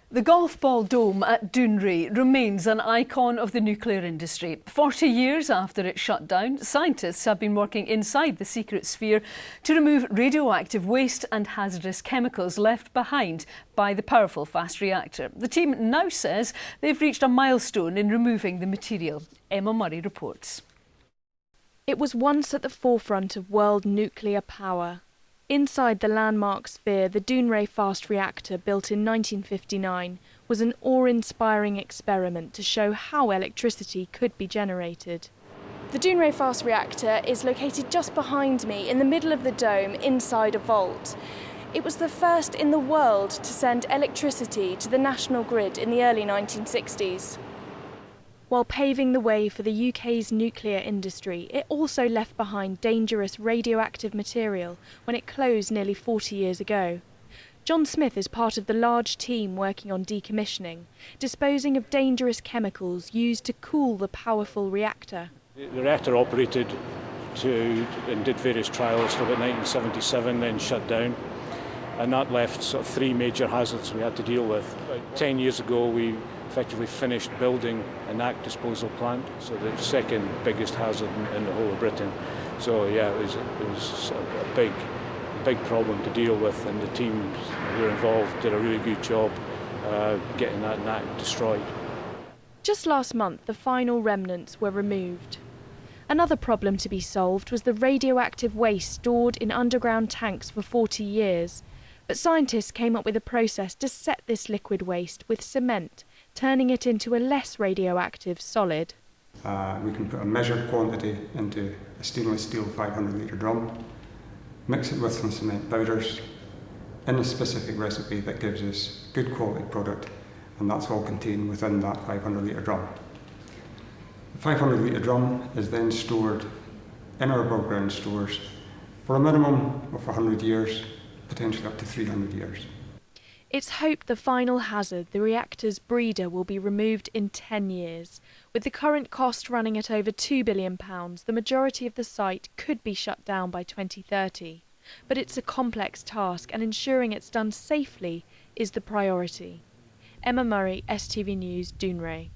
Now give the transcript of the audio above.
The golf ball dome at Dounreay remains an icon of the nuclear industry. 40 years after it shut down, scientists have been working inside the secret sphere to remove radioactive waste and hazardous chemicals left behind by the powerful fast reactor. The team now says they've reached a milestone in removing the material. Emma Murray reports. It was once at the forefront of world nuclear power. Inside the landmark sphere, the Dounreay Fast Reactor, built in 1959, was an awe-inspiring experiment to show how electricity could be generated. The Dounreay Fast Reactor is located just behind me, in the middle of the dome, inside a vault. It was the first in the world to send electricity to the national grid in the early 1960s. While paving the way for the UK's nuclear industry, it also left behind dangerous radioactive material when it closed nearly 40 years ago. John Smith is part of the large team working on decommissioning, disposing of dangerous chemicals used to cool the powerful reactor. The reactor operated and did various trials till about 1977, then shut down. And that left sort of three major hazards we had to deal with. About 10 years ago, we effectively finished building an ACT disposal plant, so the second biggest hazard in the whole of Britain. So yeah, it was a big problem to deal with, and the teams who were involved did a really good job getting that ACT destroyed. Just last month, the final remnants were removed. Another problem to be solved was the radioactive waste stored in underground tanks for 40 years. But scientists came up with a process to set this liquid waste with cement, turning it into a less radioactive solid. We can put a measured quantity into a stainless steel 500 litre drum, mix it with some cement powders in a specific recipe that gives us good quality product, and that's all contained within that 500 litre drum. The 500 litre drum is then stored in our above ground stores for a minimum of 100 years, potentially up to 300 years. It's hoped the final hazard, the reactor's breeder, will be removed in 10 years. With the current cost running at over £2 billion, the majority of the site could be shut down by 2030. But it's a complex task, and ensuring it's done safely is the priority. Emma Murray, STV News, Dounreay.